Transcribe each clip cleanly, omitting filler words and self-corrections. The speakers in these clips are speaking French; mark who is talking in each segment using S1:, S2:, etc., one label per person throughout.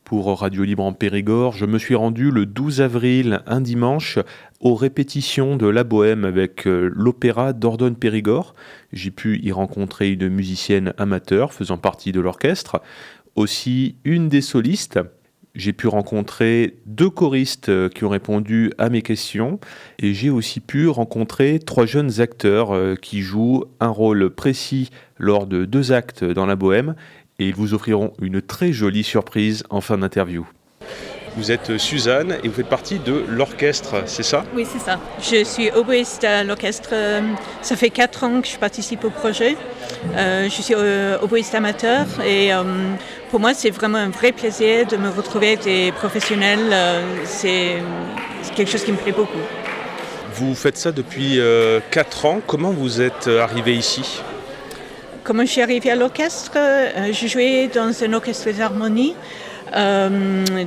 S1: pour Radio Libre en Périgord. Je me suis rendu le 12 avril, un dimanche, aux répétitions de La Bohème avec l'Opéra Dordogne-Périgord. J'ai pu y rencontrer une musicienne amateur faisant partie de l'orchestre, aussi une des solistes. J'ai pu rencontrer 2 choristes qui ont répondu à mes questions et j'ai aussi pu rencontrer 3 jeunes acteurs qui jouent un rôle précis lors de 2 actes dans La Bohème et ils vous offriront une très jolie surprise en fin d'interview. Vous êtes Suzanne et vous faites partie de l'orchestre, c'est ça ?
S2: Oui, c'est ça. Je suis oboïste à l'orchestre. Ça fait 4 ans que je participe au projet. Je suis oboïste amateur et pour moi, c'est vraiment un vrai plaisir de me retrouver avec des professionnels. C'est quelque chose qui me plaît beaucoup.
S1: Vous faites ça depuis 4 ans. Comment vous êtes arrivé ici ?
S2: Comment je suis arrivée à l'orchestre ? Je jouais dans un orchestre d'harmonie.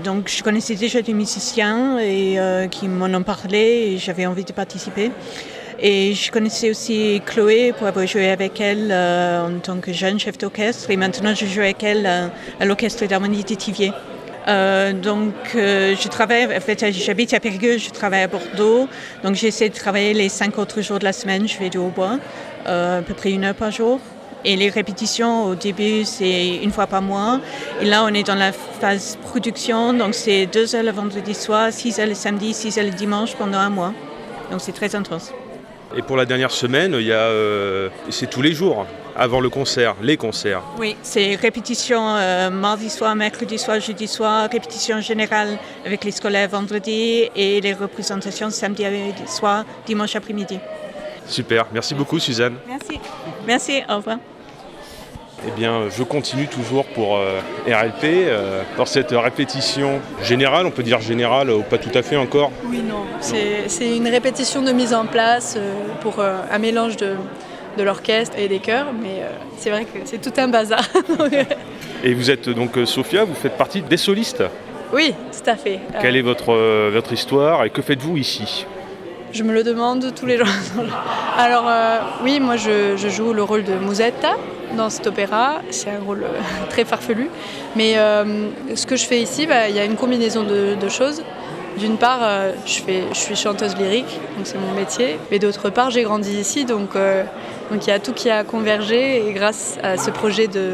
S2: Donc je connaissais déjà des musiciens et, qui m'en ont parlé et j'avais envie de participer. Et je connaissais aussi Chloé pour avoir joué avec elle en tant que jeune chef d'orchestre. Et maintenant je joue avec elle à l'orchestre d'harmonie d'Étivier. Je travaille, en fait, j'habite à Périgueux, je travaille à Bordeaux. Donc j'essaie de travailler les 5 autres jours de la semaine. Je vais du hautbois, à peu près 1 heure par jour. Et les répétitions, au début, c'est 1 fois par mois. Et là, on est dans la phase production. Donc, c'est 2 heures le vendredi soir, 6 heures le samedi, 6 heures le dimanche pendant 1 mois. Donc, c'est très intense.
S1: Et pour la dernière semaine, c'est tous les jours, avant le concert, les concerts.
S2: Oui, c'est répétition mardi soir, mercredi soir, jeudi soir, répétition générale avec les scolaires vendredi et les représentations samedi soir, dimanche après-midi.
S1: Super, merci beaucoup Suzanne.
S2: Merci, au revoir.
S1: Eh bien, je continue toujours pour RLP, dans cette répétition générale, on peut dire générale, ou pas tout à fait encore.
S3: Oui, non, c'est une répétition de mise en place pour un mélange de l'orchestre et des chœurs, mais c'est vrai que c'est tout un bazar.
S1: Et vous êtes donc Sophia, vous faites partie des solistes ?
S3: Oui, tout à fait.
S1: Quelle est votre histoire et que faites-vous ici ?
S3: Je me le demande tous les jours. Alors oui, moi je joue le rôle de Musetta dans cet opéra. C'est un rôle très farfelu. Mais ce que je fais ici, il y a une combinaison de choses. D'une part, je suis chanteuse lyrique, donc c'est mon métier. Mais d'autre part, j'ai grandi ici, donc il y a tout qui a convergé. Et grâce à ce projet de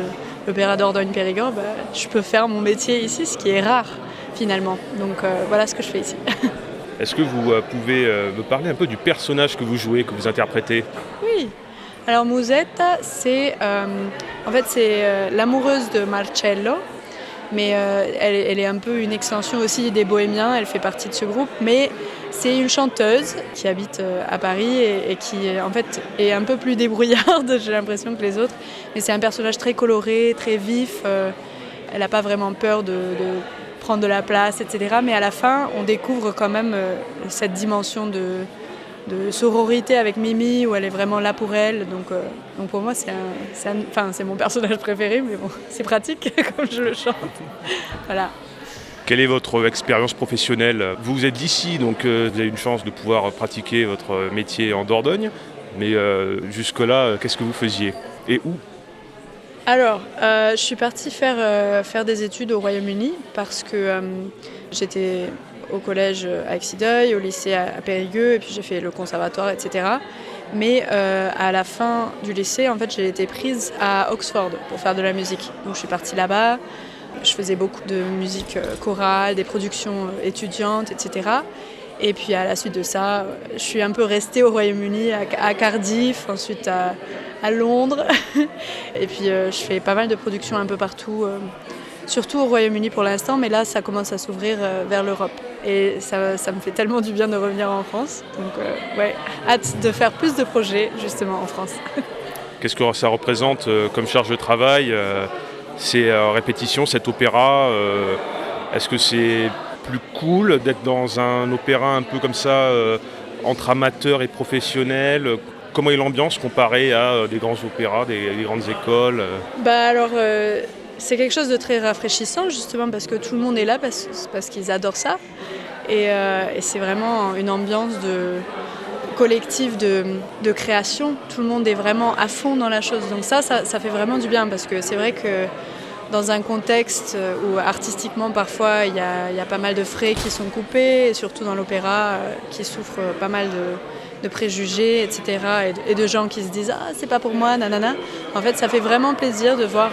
S3: l'Opéra Dordogne-Périgord, je peux faire mon métier ici, ce qui est rare finalement. Donc voilà ce que je fais ici.
S1: Est-ce que vous pouvez me parler un peu du personnage que vous jouez, que vous interprétez ?
S3: Oui. Alors Musetta, c'est l'amoureuse de Marcello, mais elle est un peu une extension aussi des Bohémiens, elle fait partie de ce groupe, mais c'est une chanteuse qui habite à Paris et qui en fait est un peu plus débrouillarde, j'ai l'impression, que les autres, mais c'est un personnage très coloré, très vif, elle n'a pas vraiment peur de prendre de la place, etc. Mais à la fin, on découvre quand même cette dimension de sororité avec Mimi, où elle est vraiment là pour elle. Donc pour moi, c'est mon personnage préféré, mais bon, c'est pratique comme je le chante. Voilà.
S1: Quelle est votre expérience professionnelle ? Vous êtes d'ici, donc vous avez une chance de pouvoir pratiquer votre métier en Dordogne. Mais jusque-là, qu'est-ce que vous faisiez ? Et où ?
S3: Alors, je suis partie faire des études au Royaume-Uni parce que j'étais au collège à Exideuil, au lycée à Périgueux, et puis j'ai fait le conservatoire, etc. Mais à la fin du lycée, en fait, j'ai été prise à Oxford pour faire de la musique. Donc je suis partie là-bas, je faisais beaucoup de musique chorale, des productions étudiantes, etc. Et puis à la suite de ça, je suis un peu restée au Royaume-Uni, à Cardiff, ensuite à Londres. Et puis je fais pas mal de productions un peu partout, surtout au Royaume-Uni pour l'instant, mais là ça commence à s'ouvrir vers l'Europe. Et ça me fait tellement du bien de revenir en France. Donc hâte de faire plus de projets justement en France.
S1: Qu'est-ce que ça représente comme charge de travail, ces répétitions, cet opéra Est-ce que c'est plus cool d'être dans un opéra un peu comme ça, entre amateurs et professionnels ? Comment est l'ambiance comparée à des grands opéras, des grandes écoles ?
S3: C'est quelque chose de très rafraîchissant justement parce que tout le monde est là parce qu'ils adorent ça. Et c'est vraiment une ambiance collective de création. Tout le monde est vraiment à fond dans la chose. Donc ça fait vraiment du bien parce que c'est vrai que dans un contexte où artistiquement parfois il y a pas mal de frais qui sont coupés, et surtout dans l'opéra qui souffre pas mal de préjugés, etc. et de gens qui se disent « Ah, c'est pas pour moi, nanana ». En fait, ça fait vraiment plaisir de voir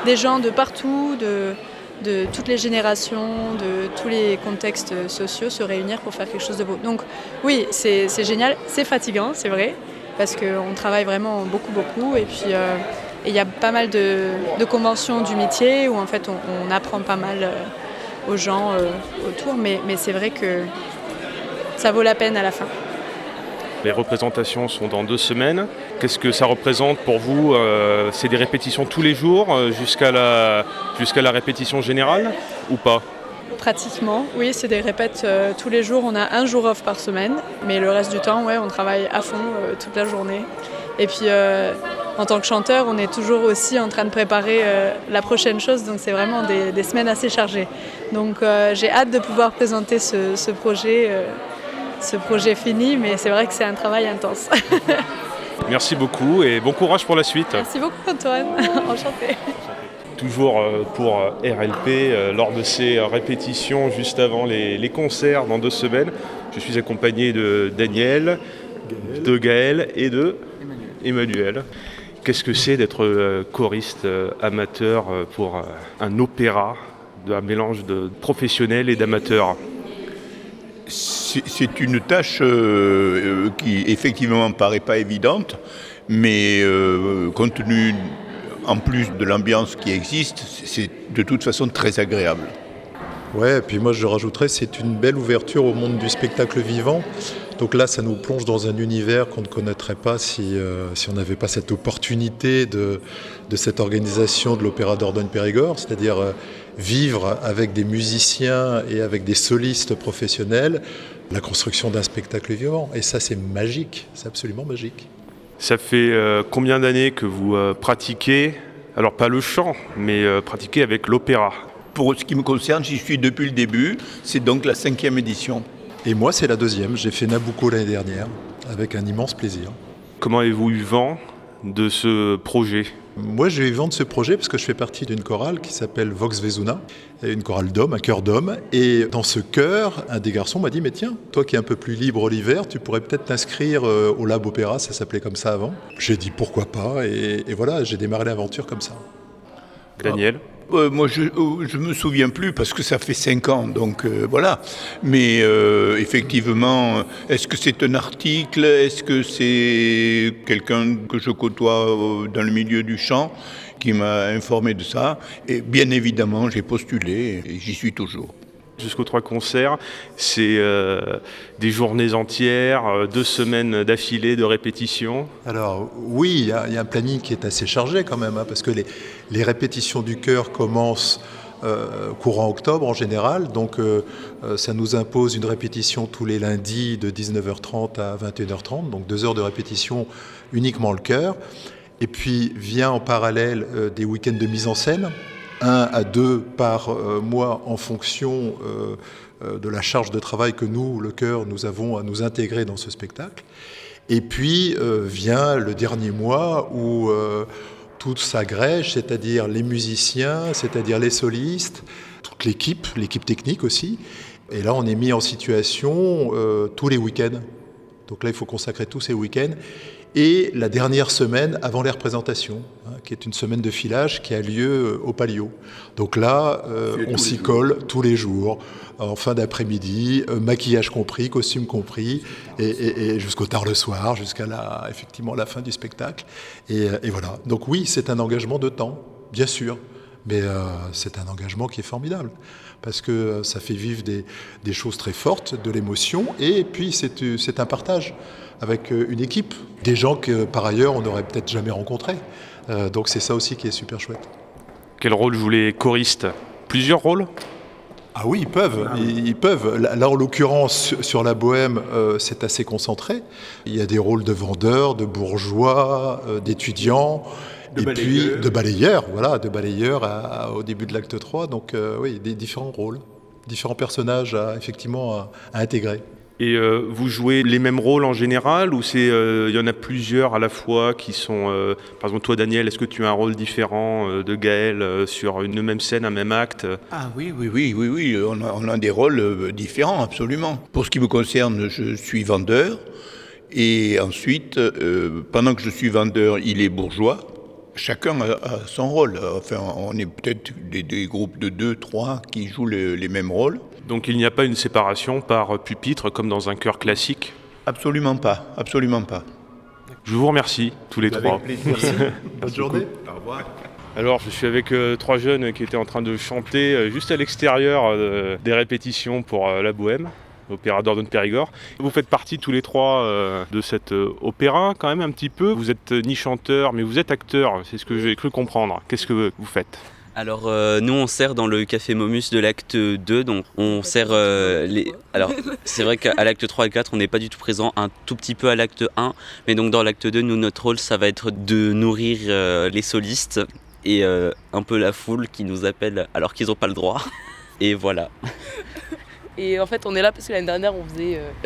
S3: des gens de partout, de toutes les générations, de tous les contextes sociaux se réunir pour faire quelque chose de beau. Donc oui, c'est génial, c'est fatigant, c'est vrai, parce qu'on travaille vraiment beaucoup, et puis il y a pas mal de conventions du métier où en fait on apprend pas mal aux gens autour, mais c'est vrai que ça vaut la peine à la fin.
S1: Les représentations sont dans 2 semaines. Qu'est-ce que ça représente pour vous ? C'est des répétitions tous les jours jusqu'à la répétition générale ou pas ?
S3: Pratiquement, oui, c'est des répètes tous les jours. On a un jour off par semaine, mais le reste du temps, ouais, on travaille à fond toute la journée. Et puis, en tant que chanteur, on est toujours aussi en train de préparer la prochaine chose, donc c'est vraiment des semaines assez chargées. Donc, j'ai hâte de pouvoir présenter ce projet fini, mais c'est vrai que c'est un travail intense.
S1: Merci beaucoup et bon courage pour la suite.
S3: Merci beaucoup Antoine, enchanté.
S1: Toujours pour RLP, lors de ces répétitions juste avant les concerts dans 2 semaines, je suis accompagné de Daniel, de Gaël et de Emmanuel. Qu'est-ce que c'est d'être choriste amateur pour un opéra, un mélange de professionnels et d'amateurs ?
S4: C'est une tâche qui effectivement ne paraît pas évidente, mais compte tenu en plus de l'ambiance qui existe, c'est de toute façon très agréable.
S5: Ouais, et puis moi je rajouterais, c'est une belle ouverture au monde du spectacle vivant. Donc là, ça nous plonge dans un univers qu'on ne connaîtrait pas si on n'avait pas cette opportunité de cette organisation de l'Opéra Dordogne-Périgord, c'est-à-dire vivre avec des musiciens et avec des solistes professionnels la construction d'un spectacle vivant. Et ça, c'est magique, c'est absolument magique.
S1: Ça fait combien d'années que vous pratiquez, alors pas le chant, mais pratiquez avec l'opéra ?
S4: Pour ce qui me concerne, j'y suis depuis le début, c'est donc la 5e édition.
S5: Et moi, c'est la 2e. J'ai fait Nabucco l'année dernière, avec un immense plaisir.
S1: Comment avez-vous eu vent de ce projet ?
S5: Moi, j'ai eu vent de ce projet parce que je fais partie d'une chorale qui s'appelle Vox Vezuna, une chorale d'hommes, un chœur d'hommes. Et dans ce chœur, un des garçons m'a dit « Mais tiens, toi qui es un peu plus libre l'hiver, tu pourrais peut-être t'inscrire au Lab Opéra », ça s'appelait comme ça avant. J'ai dit « Pourquoi pas ?» et voilà, j'ai démarré l'aventure comme ça.
S1: Daniel ?
S4: Moi, je me souviens plus parce que ça fait 5 ans, donc voilà. Mais effectivement, est-ce que c'est un article ? Est-ce que c'est quelqu'un que je côtoie dans le milieu du chant qui m'a informé de ça ? Et bien évidemment, j'ai postulé et j'y suis toujours.
S1: Jusqu'aux 3 concerts, c'est des journées entières, 2 semaines d'affilée de répétition.
S5: Alors oui, il y a un planning qui est assez chargé quand même, parce que les répétitions du chœur commencent courant octobre en général, donc ça nous impose une répétition tous les lundis de 19h30 à 21h30, donc 2 heures de répétition uniquement le chœur. Et puis vient en parallèle des week-ends de mise en scène, 1 à 2 par mois en fonction de la charge de travail que nous, le chœur, nous avons à nous intégrer dans ce spectacle. Et puis vient le dernier mois où tout s'agrège, c'est-à-dire les musiciens, c'est-à-dire les solistes, toute l'équipe technique aussi. Et là, on est mis en situation tous les week-ends. Donc là, il faut consacrer tous ces week-ends. Et la dernière semaine avant les représentations, qui est une semaine de filage qui a lieu au Palio. Donc là, on s'y colle tous les jours, en fin d'après-midi, maquillage compris, costume compris, et jusqu'au tard le soir, jusqu'à effectivement la fin du spectacle. Et voilà. Donc oui, c'est un engagement de temps, bien sûr, mais c'est un engagement qui est formidable, parce que ça fait vivre des choses très fortes, de l'émotion, et puis c'est un partage avec une équipe, des gens que par ailleurs on n'aurait peut-être jamais rencontrés. Donc c'est ça aussi qui est super chouette.
S1: Quel rôle jouent les choristes ? Plusieurs rôles ?
S5: Ah oui, ils peuvent. Ils peuvent. Là, en l'occurrence, sur la Bohème, c'est assez concentré. Il y a des rôles de vendeurs, de bourgeois, d'étudiants, puis de balayeurs. Voilà, de balayeurs au début de l'acte 3. Donc oui, des différents rôles, différents personnages effectivement à intégrer.
S1: Et vous jouez les mêmes rôles en général ou il y en a plusieurs à la fois qui sont... par exemple, toi, Daniel, est-ce que tu as un rôle différent de Gaël sur une même scène, un même acte?
S4: Ah oui, on a des rôles différents, absolument. Pour ce qui me concerne, je suis vendeur. Et ensuite, pendant que je suis vendeur, il est bourgeois. Chacun a son rôle. Enfin, on est peut-être des groupes de 2, 3 qui jouent les mêmes rôles.
S1: Donc il n'y a pas une séparation par pupitre comme dans un chœur classique?
S4: Absolument pas, absolument pas.
S1: Je vous remercie tous les trois.
S5: Merci. Bonne journée.
S4: Au revoir.
S1: Alors je suis avec 3 jeunes qui étaient en train de chanter juste à l'extérieur des répétitions pour la Bohème, l'opéra Dordogne Périgord. Vous faites partie tous les 3 de cet opéra quand même un petit peu. Vous êtes ni chanteur mais vous êtes acteur, c'est ce que j'ai cru comprendre. Qu'est-ce que vous faites?
S6: Alors nous on sert dans le Café Momus de l'acte 2, donc on sert les... Alors c'est vrai qu'à l'acte 3 et 4 on n'est pas du tout présent, un tout petit peu à l'acte 1, mais donc dans l'acte 2 nous notre rôle ça va être de nourrir les solistes et un peu la foule qui nous appelle alors qu'ils n'ont pas le droit, et voilà.
S7: Et en fait on est là parce que l'année dernière on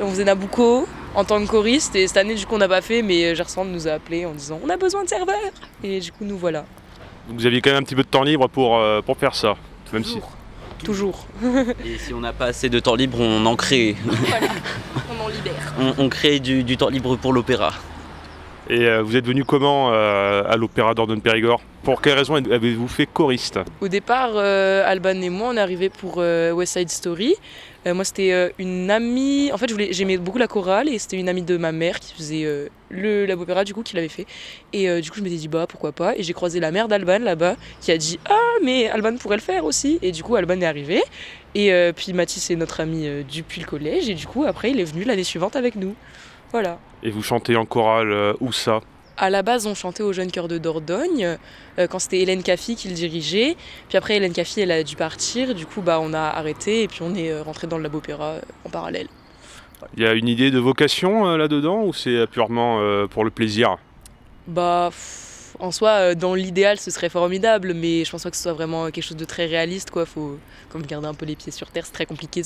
S7: faisait Nabucco en tant que choriste, et cette année du coup on n'a pas fait, mais Gersand nous a appelés en disant on a besoin de serveurs, et du coup nous voilà.
S1: Donc vous aviez quand même un petit peu de temps libre pour faire ça, même si...
S7: Toujours.
S6: Et si on n'a pas assez de temps libre, on en crée.
S7: Voilà, on en libère.
S6: On crée du temps libre pour l'opéra.
S1: Et vous êtes venu comment à l'opéra Dordogne Périgord? Pour quelle raison avez-vous fait choriste?
S7: Au départ, Alban et moi, on est arrivés pour West Side Story. Moi, c'était une amie... En fait, j'aimais beaucoup la chorale, et c'était une amie de ma mère qui faisait la opéra, du coup, qui l'avait fait. Et du coup, je m'étais dit, bah, pourquoi pas. Et j'ai croisé la mère d'Alban, là-bas, qui a dit, ah, mais Alban pourrait le faire aussi. Et du coup, Alban est arrivé. Et puis Mathis est notre ami depuis le collège. Et du coup, après, il est venu l'année suivante avec nous. Voilà.
S1: Et vous chantez en chorale où ça?
S7: À la base, on chantait au Jeune Chœur de Dordogne, quand c'était Hélène Caffi qui le dirigeait. Puis après, Hélène Caffi, elle a dû partir. Du coup, on a arrêté et puis on est rentré dans le Lab Opéra en parallèle. Voilà.
S1: Il y a une idée de vocation là-dedans ou c'est purement pour le plaisir?
S7: En soi, dans l'idéal, ce serait formidable, mais je pense pas que ce soit vraiment quelque chose de très réaliste, quoi. Faut comme garder un peu les pieds sur terre. C'est très compliqué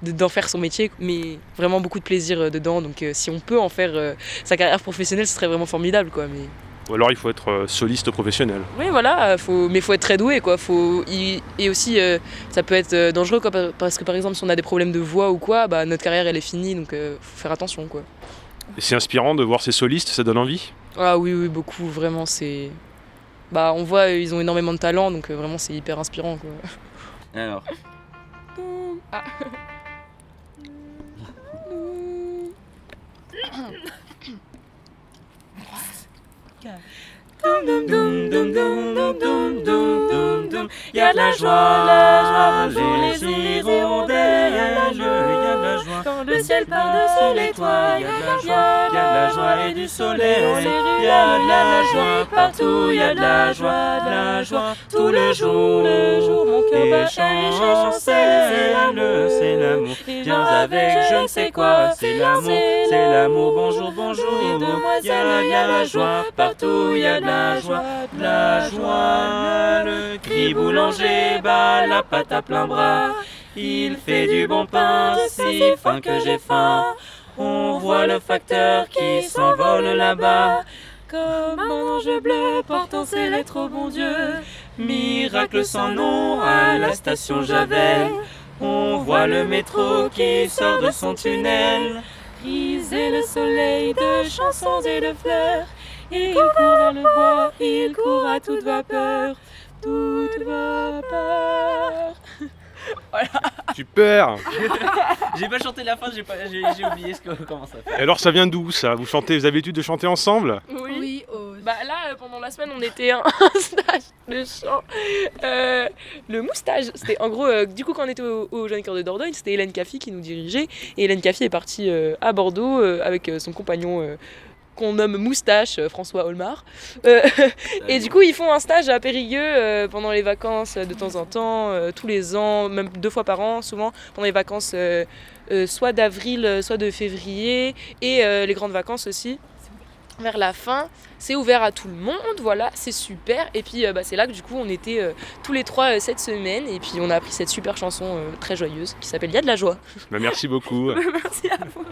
S7: d'en faire son métier, mais vraiment beaucoup de plaisir dedans. Donc, si on peut en faire sa carrière professionnelle, ce serait vraiment formidable, quoi. Mais...
S1: Ou alors il faut être soliste professionnel.
S7: Oui, voilà, mais faut être très doué, quoi. Et aussi, ça peut être dangereux, quoi, parce que par exemple, si on a des problèmes de voix ou quoi, notre carrière elle est finie, donc faut faire attention, quoi.
S1: Et c'est inspirant de voir ces solistes, ça donne envie?
S7: Ah oui, beaucoup, vraiment, c'est... on voit, ils ont énormément de talent, donc vraiment, c'est hyper inspirant, quoi.
S6: Alors...
S7: Ah.
S8: Y'a de la joie pour les hirondelles, y'a de la joie quand le ciel par-dessus les toits, y'a de la joie et du soleil, y'a de la joie partout, y'a de la joie tout le jour, mon cœur bat et chancelle, c'est l'amour, viens avec je ne sais quoi, c'est l'amour, bonjour, les demoiselles, y'a de la joie partout, y'a de la joie, le cri boulanger bat la pâte à plein bras. Il fait du bon pain si fin que j'ai faim. On voit le facteur qui s'envole là-bas, comme un ange bleu portant ses lettres au bon Dieu. Miracle sans nom à la station Javel. On voit le métro qui sort de son tunnel, briser le soleil de chansons et de fleurs. Il court vers le bois, il court à toute vapeur.
S7: Voilà.
S1: Super.
S6: J'ai pas chanté la fin, j'ai oublié comment ça fait.
S1: Et alors ça vient d'où ça? Vous avez l'habitude de chanter ensemble?
S7: Oui. Là, pendant la semaine, on était un stage de chant. Le moustache, c'était en gros, du coup, quand on était au Jeune Chœur de Dordogne, c'était Hélène Caffi qui nous dirigeait. Et Hélène Caffi est partie à Bordeaux avec son compagnon qu'on nomme Moustache, François Olmar. Et du coup, ils font un stage à Périgueux pendant les vacances de temps en temps, tous les ans, même 2 fois par an, souvent, pendant les vacances soit d'avril, soit de février, et les grandes vacances aussi. vers la fin, c'est ouvert à tout le monde, voilà, c'est super. Et puis c'est là que du coup on était tous les trois cette semaine et puis on a appris cette super chanson très joyeuse qui s'appelle Il y a de la joie.
S1: Merci beaucoup.
S7: Merci à vous.